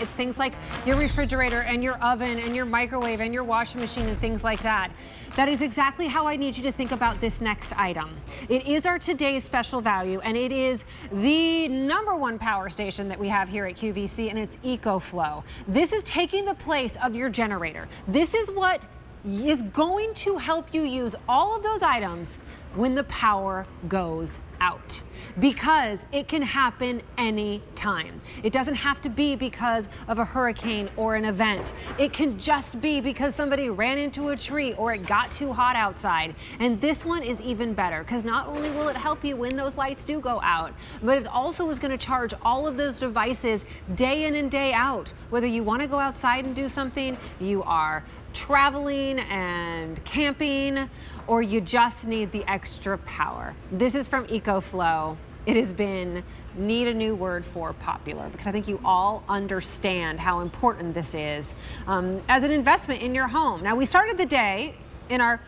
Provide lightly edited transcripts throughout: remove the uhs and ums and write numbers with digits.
It's things like your refrigerator and your oven and your microwave and your washing machine and things like that. That is exactly how I need you to think about this next item. It is our today's special value, and it is the #1 power station that we have here at QVC, and it's Ecoflow. This is taking the place of your generator. This is what is going to help you use all of those items when the power goes out, because it can happen any time. It doesn't have to be because of a hurricane or an event. It can just be because somebody ran into a tree or it got too hot outside. And this one is even better, because not only will it help you when those lights do go out, but it also is going to charge all of those devices day in and day out. Whether you want to go outside and do something, you are traveling and camping, or you just need the extra power. This is from Ecoflow. It has been, need a new word for, popular, because I think you all understand how important this is as an investment in your home. Now, we started the day in our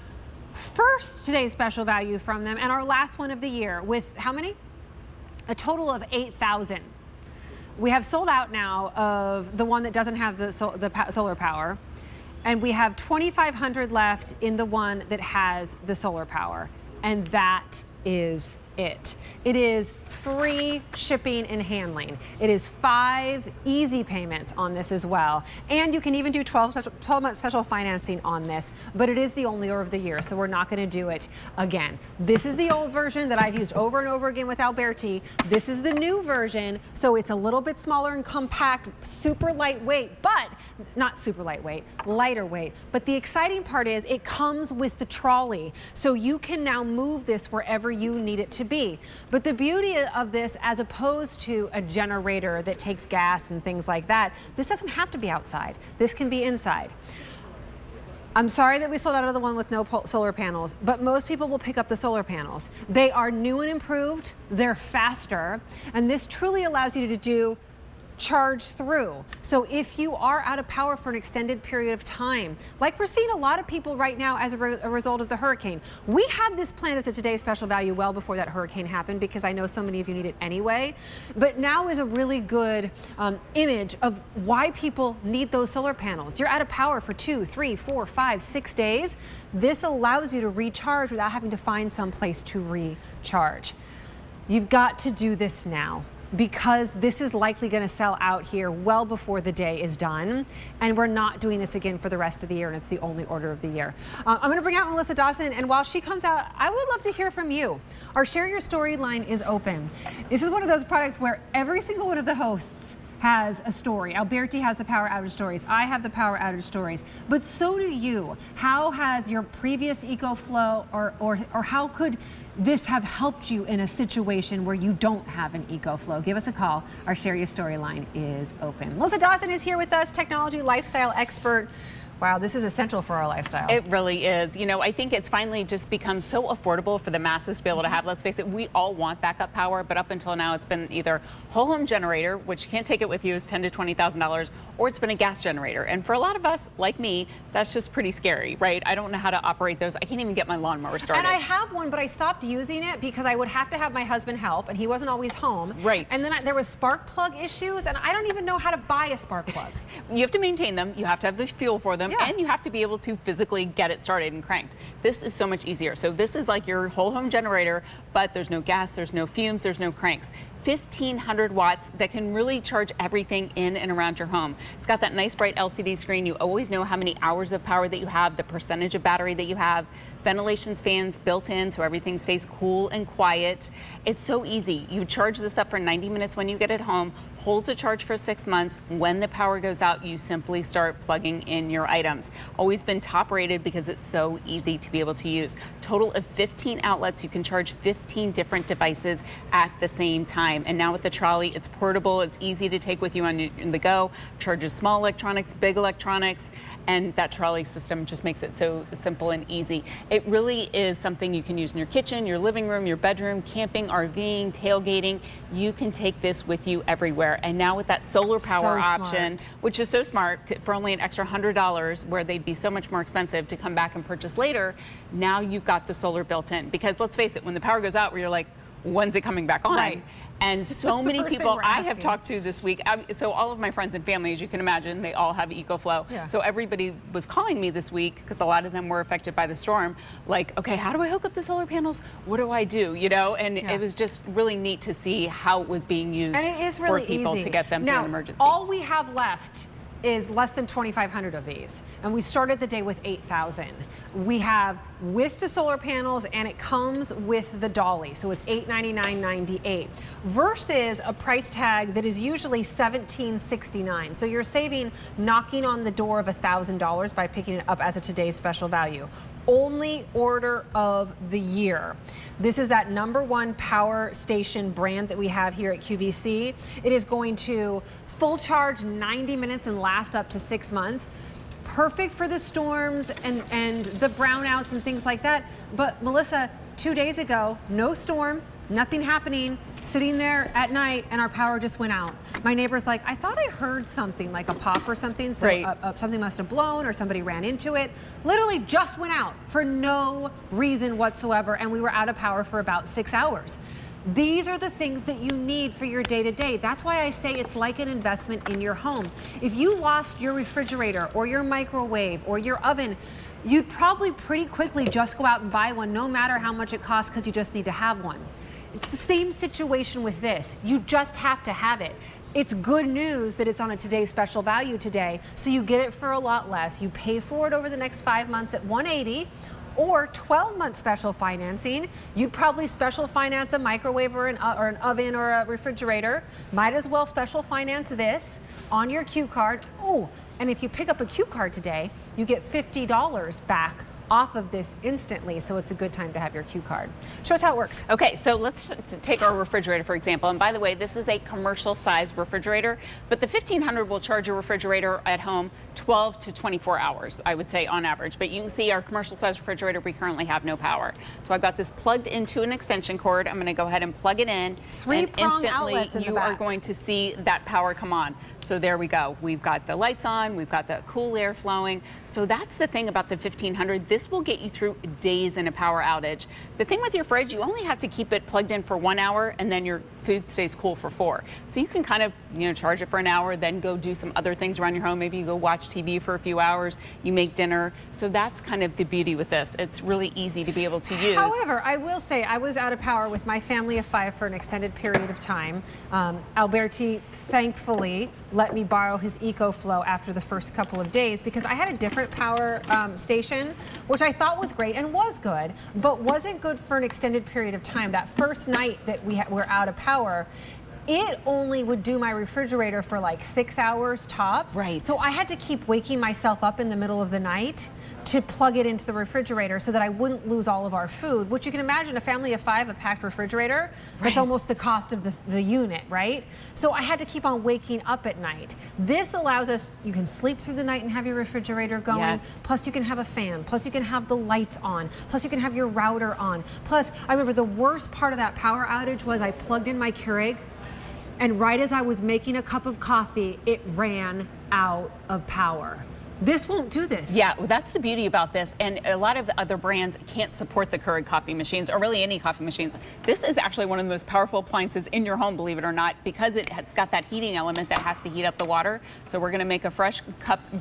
first today's special value from them and our last one of the year with how many? A total of 8,000. We have sold out now of the one that doesn't have the solar power. And we have 2,500 left in the one that has the solar power. And that is it. It is free shipping and handling. It is 5 easy payments on this as well. And you can even do 12-month special financing on this, but it is the only order of the year, so we're not going to do it again. This is the old version that I've used over and over again with Alberti. This is the new version, so it's a little bit smaller and compact, super lightweight, but not super lightweight, lighter weight. But the exciting part is it comes with the trolley, so you can now move this wherever you need it to be. But the beauty of this, as opposed to a generator that takes gas and things like that, this doesn't have to be outside. This can be inside. I'm sorry that we sold out of the one with no solar panels, but most people will pick up the solar panels. They are new and improved, they're faster, and this truly allows you to do charge through. So if you are out of power for an extended period of time, like we're seeing a lot of people right now as a result of the hurricane. We had this planned as a today's special value well before that hurricane happened, because I know so many of you need it anyway. But now is a really good image of why people need those solar panels. You're out of power for 2, 3, 4, 5, 6 days. This allows you to recharge without having to find some place to recharge. You've got to do this now, because this is likely going to sell out here well before the day is done. And we're not doing this again for the rest of the year, and it's the only order of the year. I'm going to bring out Melissa Dawson, and while she comes out, I would love to hear from you. Our Share Your Story line is open. This is one of those products where every single one of the hosts has a story. Alberti has the power outage stories. I have the power outage stories. But so do you. How has your previous Ecoflow or how could this have helped you in a situation where you don't have an Ecoflow? Give us a call. Our Share Your Story line is open. Melissa Dawson is here with us, technology lifestyle expert. Wow, this is essential for our lifestyle. It really is. You know, I think it's finally just become so affordable for the masses to be able to have. Let's face it, we all want backup power, but up until now, it's been either whole home generator, which you can't take it with you, is $10,000 to $20,000, or it's been a gas generator. And for a lot of us, like me, that's just pretty scary, right? I don't know how to operate those. I can't even get my lawnmower started. And I have one, but I stopped using it because I would have to have my husband help, and he wasn't always home. Right. And then there was spark plug issues, and I don't even know how to buy a spark plug. You have to maintain them. You have to have the fuel for them. Yeah. And you have to be able to physically get it started and cranked. This is so much easier. So this is like your whole home generator, but there's no gas, there's no fumes, there's no cranks. 1,500 watts that can really charge everything in and around your home. It's got that nice bright LCD screen. You always know how many hours of power that you have, the percentage of battery that you have, ventilations, fans built in so everything stays cool and quiet. It's so easy. You charge this up for 90 minutes when you get it home, holds a charge for 6 months. When the power goes out, you simply start plugging in your items. Always been top rated because it's so easy to be able to use. Total of 15 outlets. You can charge 15 different devices at the same time. And now with the trolley, it's portable, it's easy to take with you on the go, charges small electronics, big electronics, and that trolley system just makes it so simple and easy. It really is something you can use in your kitchen, your living room, your bedroom, camping, RVing, tailgating. You can take this with you everywhere. And now with that solar power option, which is so smart, for only an extra $100, where they'd be so much more expensive to come back and purchase later, now you've got the solar built in. Because let's face it, when the power goes out, where you're like, when's it coming back on? Right. And so the many first thing people we're I have asking. talked to this week, so all of my friends and family, as you can imagine, they all have Ecoflow. Yeah. So everybody was calling me this week, because a lot of them were affected by the storm, like, okay, how do I hook up the solar panels? What do I do? You know, and Yeah. it was just really neat to see how it was being used And it is really for people easy to get them now, to an emergency. all we have left is less than 2,500 of these. And we started the day with 8,000. We have with the solar panels, and it comes with the dolly. So it's $899.98 versus a price tag that is usually $1,769. So you're saving, knocking on the door of $1,000 by picking it up as a today's special value. Only order of the year. This is that #1 power station brand that we have here at QVC. It is going to full charge 90 minutes and last up to 6 months. Perfect for the storms and the brownouts and things like that. But Melissa, 2 days ago, no storm, nothing happening, sitting there at night, and our power just went out. My neighbor's like, I thought I heard something, like a pop or something, so Right. Something must have blown or somebody ran into it. Literally just went out for no reason whatsoever, and we were out of power for about 6 hours. These are the things that you need for your day-to-day. That's why I say it's like an investment in your home. If you lost your refrigerator or your microwave or your oven, you'd probably pretty quickly just go out and buy one, no matter how much it costs, because you just need to have one. It's the same situation with this. You just have to have it. It's good news that it's on a today's special value today, so you get it for a lot less. You pay for it over the next 5 months at $180, or 12-month special financing. You'd probably special finance a microwave or an oven or a refrigerator. Might as well special finance this on your Q card. Oh, and if you pick up a Q card today, you get $50 back off of this instantly, so it's a good time to have your Q card. Show us how it works. Okay, so let's take our refrigerator, for example. And by the way, this is a commercial size refrigerator, but the 1500 will charge your refrigerator at home 12 to 24 hours, I would say on average. But you can see our commercial size refrigerator, we currently have no power. So I've got this plugged into an extension cord. I'm gonna go ahead and plug it in. Three-prong outlets in the you back. are going to see that power come on. So there we go. We've got the lights on, we've got the cool air flowing. So that's the thing about the 1500. This will get you through days in a power outage. The thing with your fridge, you only have to keep it plugged in for 1 hour, and then your food stays cool for 4. So you can kind of, charge it for an hour, then go do some other things around your home. Maybe you go watch TV for a few hours, you make dinner. So that's kind of the beauty with this. It's really easy to be able to use. However, I will say I was out of power with my family of 5 for an extended period of time. Alberti thankfully let me borrow his Ecoflow after the first couple of days, because I had a different power station, which I thought was great and was good, but wasn't good for an extended period of time. That first night that we're out of power, it only would do my refrigerator for like 6 hours tops. Right. So I had to keep waking myself up in the middle of the night to plug it into the refrigerator so that I wouldn't lose all of our food, which you can imagine a family of 5, a packed refrigerator, that's Right. almost the cost of the unit, right? So I had to keep on waking up at night. This allows us, you can sleep through the night and have your refrigerator going, Yes. plus you can have a fan, plus you can have the lights on, plus you can have your router on. Plus, I remember the worst part of that power outage was I plugged in my Keurig, and right as I was making a cup of coffee, it ran out of power. This won't do this. Yeah, well, that's the beauty about this. And a lot of the other brands can't support the Keurig coffee machines, or really any coffee machines. This is actually one of the most powerful appliances in your home, believe it or not, because it's got that heating element that has to heat up the water. So we're gonna make a fresh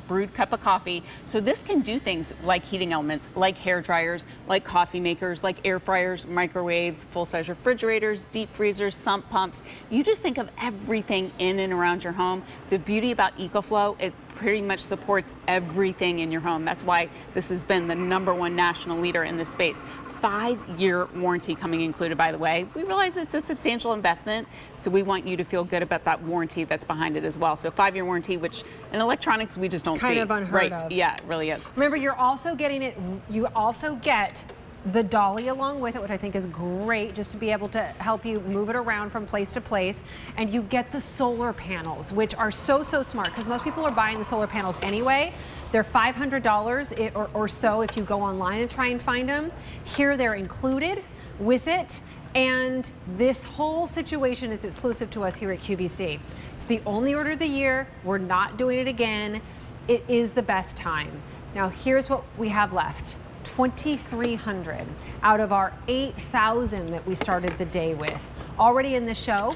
brewed cup of coffee. So this can do things like heating elements, like hair dryers, like coffee makers, like air fryers, microwaves, full-size refrigerators, deep freezers, sump pumps. You just think of everything in and around your home. The beauty about Ecoflow, it pretty much supports everything in your home. That's why this has been the #1 national leader in this space. 5-year warranty coming included, by the way. We realize it's a substantial investment, so we want you to feel good about that warranty that's behind it as well. So 5-year warranty, which in electronics we just don't see. Kind of unheard of. Yeah, it really is. Remember, you're also getting it, you also get the dolly along with it, which I think is great, just to be able to help you move it around from place to place. And you get the solar panels, which are so smart, because most people are buying the solar panels anyway. They're $500 or so if you go online and try and find them. Here they're included with it. And this whole situation is exclusive to us here at QVC. It's the only order of the year. We're not doing it again. It is the best time. Now here's what we have left. 2,300 out of our 8,000 that we started the day with. Already in the show,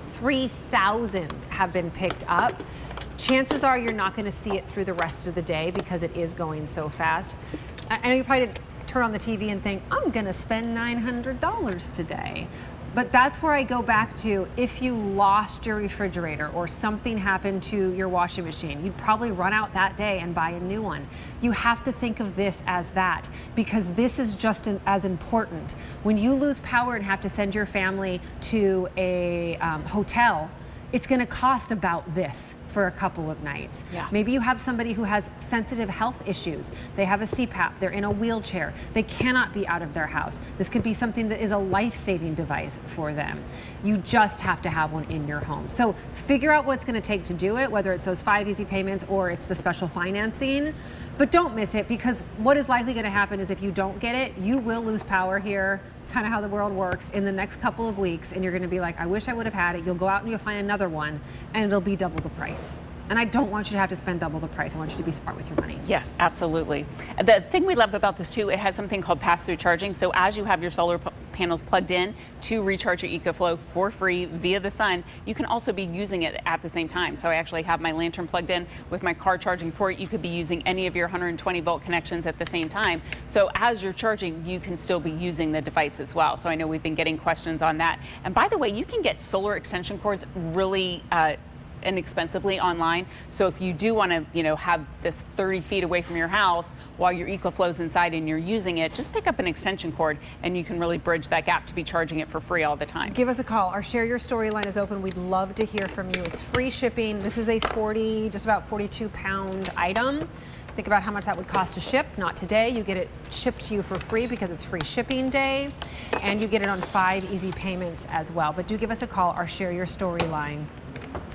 3,000 have been picked up. Chances are you're not going to see it through the rest of the day because it is going so fast. I know you probably didn't turn on the TV and think, I'm going to spend $900 today. But that's where I go back to, if you lost your refrigerator or something happened to your washing machine, you'd probably run out that day and buy a new one. You have to think of this as that, because this is just as important. When you lose power and have to send your family to a hotel, it's going to cost about this for a couple of nights. Yeah. Maybe you have somebody who has sensitive health issues. They have a CPAP, they're in a wheelchair, they cannot be out of their house. This could be something that is a life-saving device for them. You just have to have one in your home. So figure out what it's going to take to do it, whether it's those 5 easy payments or it's the special financing. But don't miss it, because what is likely going to happen is if you don't get it, you will lose power here. Kind of how the world works in the next couple of weeks, and you're going to be like, I wish I would have had it. You'll go out and you'll find another one, and it'll be double the price. And I don't want you to have to spend double the price. I want you to be smart with your money. Yes, absolutely. The thing we love about this too, it has something called pass-through charging. So as you have your solar panels plugged in to recharge your Ecoflow for free via the sun, you can also be using it at the same time. So I actually have my lantern plugged in with my car charging port. You could be using any of your 120 volt connections at the same time. So as you're charging, you can still be using the device as well. So I know we've been getting questions on that. And by the way, you can get solar extension cords really inexpensively online. So if you do want to, have this 30 feet away from your house while your Ecoflow's inside and you're using it, just pick up an extension cord and you can really bridge that gap to be charging it for free all the time. Give us a call. Our Share Your Story line is open. We'd love to hear from you. It's free shipping. This is a just about 42-pound item. Think about how much that would cost to ship. Not today. You get it shipped to you for free because it's free shipping day, and you get it on 5 easy payments as well. But do give us a call. Our Share Your Story line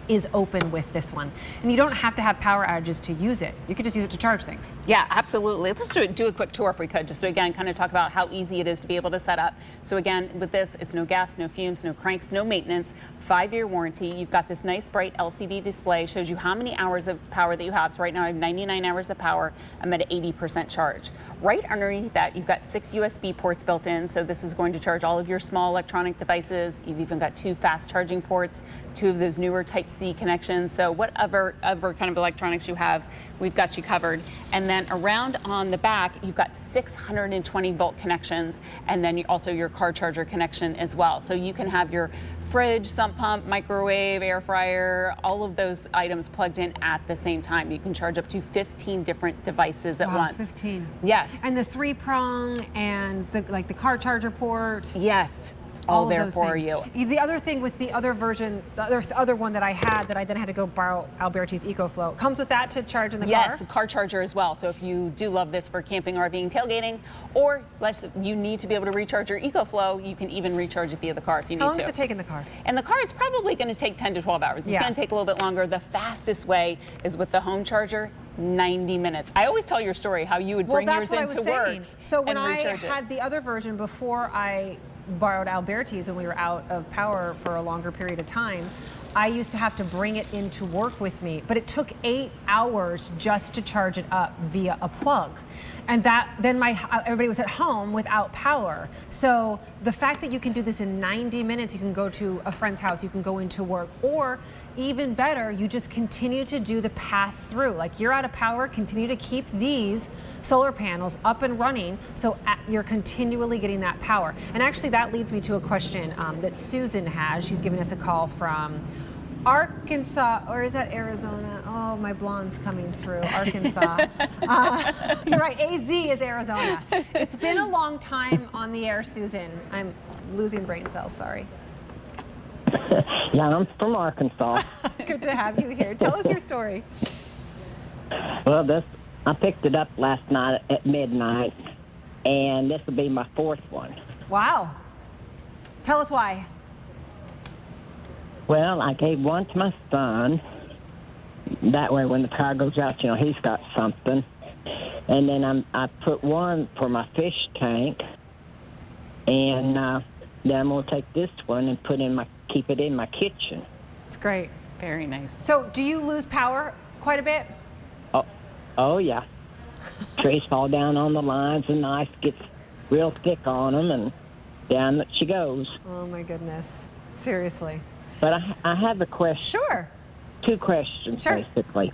is open with this one. And you don't have to have power outages to use it. You could just use it to charge things. Yeah, absolutely. Let's do a quick tour if we could, just to again kind of talk about how easy it is to be able to set up. So again, with this, it's no gas, no fumes, no cranks, no maintenance, 5-year warranty. You've got this nice bright LCD display, shows you how many hours of power that you have. So right now I have 99 hours of power. I'm at an 80% charge. Right underneath that, you've got 6 USB ports built in. So this is going to charge all of your small electronic devices. You've even got 2 fast charging ports, 2 of those newer Type-C connections. So whatever kind of electronics you have, we've got you covered. And then around on the back, you've got 620 volt connections, and then also your car charger connection as well. So you can have your fridge, sump pump, microwave, air fryer, all of those items plugged in at the same time. You can charge up to 15 different devices at once. 15. Yes. And the 3-prong and the car charger port. Yes. All there for things. you. The other thing with the other version, the other one that I had that I then had to go borrow Alberti's Ecoflow, comes with that to charge in the car? Yes, the car charger as well. So if you do love this for camping, RVing, tailgating, or you need to be able to recharge your Ecoflow, you can even recharge it via the car if you need to. How long does it take in the car? In the car, it's probably going to take 10 to 12 hours. It's going to take a little bit longer. The fastest way is with the home charger. 90 minutes. I always tell your story how you would bring yours into work. So when I had the other version before I borrowed Alberti's when we were out of power for a longer period of time, I used to have to bring it into work with me, but it took 8 hours just to charge it up via a plug. And then everybody was at home without power. So the fact that you can do this in 90 minutes, you can go to a friend's house, you can go into work, or even better, you just continue to do the pass through. Like, you're out of power, continue to keep these solar panels up and running, so you're continually getting that power. And actually that leads me to a question that Susan has. She's giving us a call from Arkansas, or is that Arizona? Oh, my blonde's coming through. Arkansas. You're right, AZ is Arizona. It's been a long time on the air, Susan. I'm losing brain cells, sorry. Yeah, I'm from Arkansas. Good to have you here. Tell us your story. Well, I picked it up last night at midnight, and this will be my 4th one. Wow. Tell us why. Well, I gave one to my son. That way, when the power goes out, he's got something. And then I put one for my fish tank, and then I'm going to take this one and keep it in my kitchen. It's great. Very nice. So do you lose power quite a bit? Oh yeah. Trees fall down on the lines and the ice gets real thick on them, and down that she goes. Oh my goodness. Seriously. But I have a question. Sure. Two questions, Sure. basically.